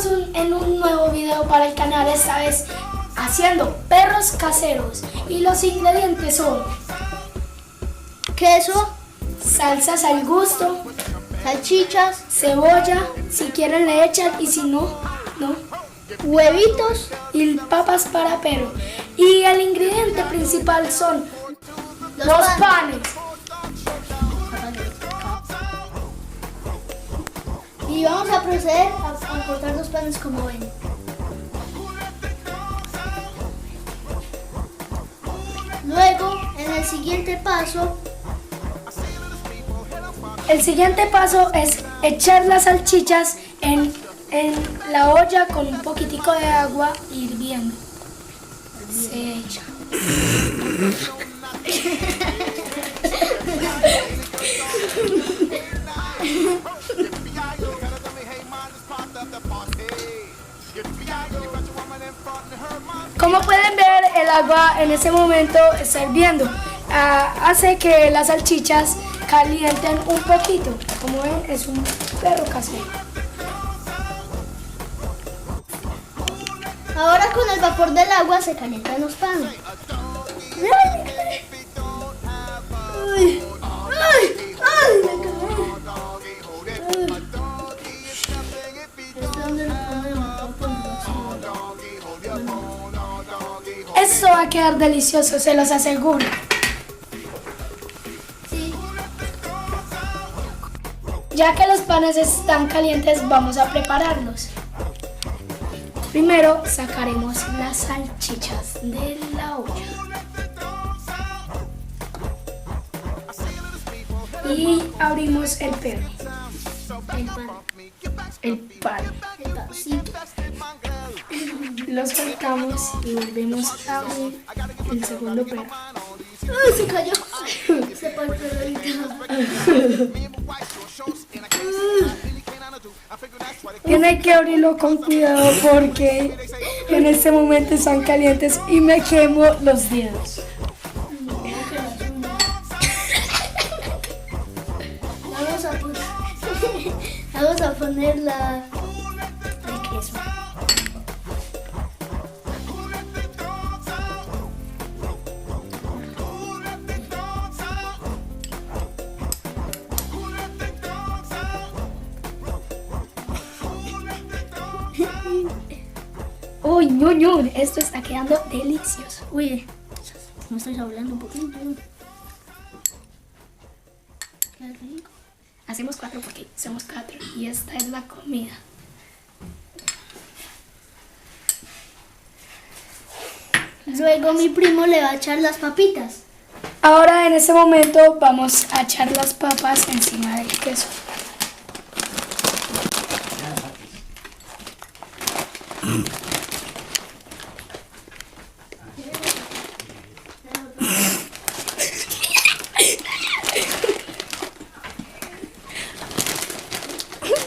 Estamos en un nuevo video para el canal, esta vez haciendo perros caseros. Y los ingredientes son queso, salsas al gusto, salchichas, cebolla, si quieren le echan y si no, no. huevitos Y papas para perro. Y el ingrediente principal son los panes. Y vamos a proceder a cortar los panes como ven. Luego, en el siguiente paso, El siguiente paso es echar las salchichas en la olla con un poquitico de agua hirviendo. Se echa. Como pueden ver, el agua en ese momento está hirviendo. Hace que las salchichas calienten un poquito. Como ven, es un perro casero. ahora con el vapor del agua se calientan los panes. ¡Ay! ¡Ay! ¡Ay! Me caí. Esto va a quedar delicioso, se los aseguro. Sí. Ya que los panes están calientes, vamos a prepararlos. Primero sacaremos las salchichas de la olla. Y abrimos el perro. El pan. El pan. El pancito. Los soltamos y volvemos a abrir el segundo perro. ¡Ay, se cayó! Se partió la mitad. Tiene que abrirlo con cuidado porque en este momento están calientes y me quemo los dedos. Vamos a poner el queso. Uy, no, esto está quedando delicioso. Uy, me estoy hablando un poquito. Qué rico. Hacemos 4 porque somos 4 y esta es la comida. Luego mi primo le va a echar las papitas. Ahora en este momento vamos a echar las papas encima del queso.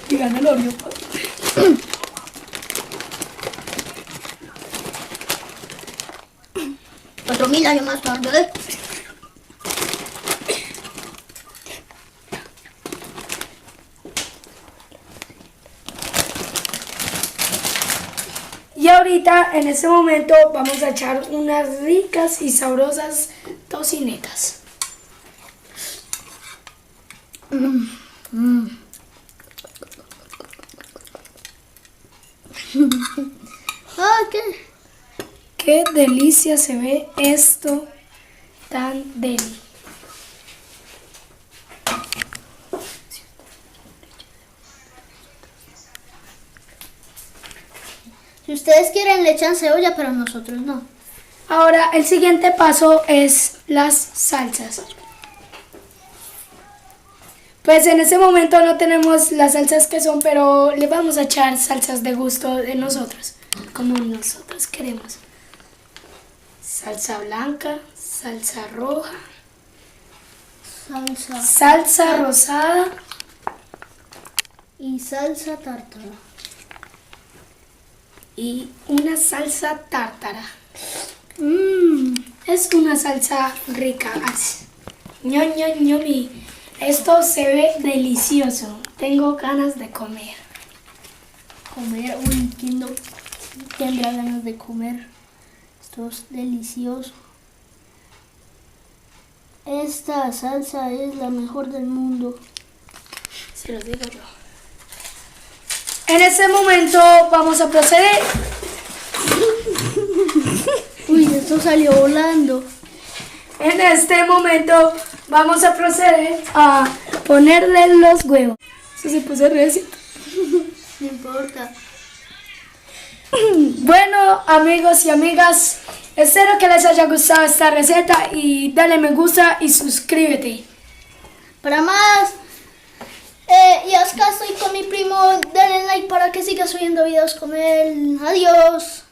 Y gana el Oreo. 4000 años más tarde. Y ahorita en este momento vamos a echar unas ricas y sabrosas tocinetas. Ah, ¿qué? Qué delicia se ve esto tan deli. Si ustedes quieren le echan cebolla, pero nosotros no. Ahora el siguiente paso es las salsas. Pues en ese momento no tenemos las salsas que son, pero le vamos a echar salsas de gusto de nosotros, como nosotros queremos. Salsa blanca, salsa roja, salsa rosada y salsa tártara. Y una salsa tártara. Es una salsa rica. Ñomi. Esto se ve delicioso. Tengo ganas de comer. comer. Uy, ¿quién no tendrá ganas de comer? Esto es delicioso. Esta salsa es la mejor del mundo. Se los digo yo. En este momento vamos a proceder. Uy, esto salió volando. En este momento vamos a proceder a ponerle los huevos. Eso se puso recio. No importa. Bueno, amigos y amigas, espero que les haya gustado esta receta y dale me gusta y suscríbete. Para más, y acá estoy con mi primo. Denle like para que siga subiendo videos con él. Adiós.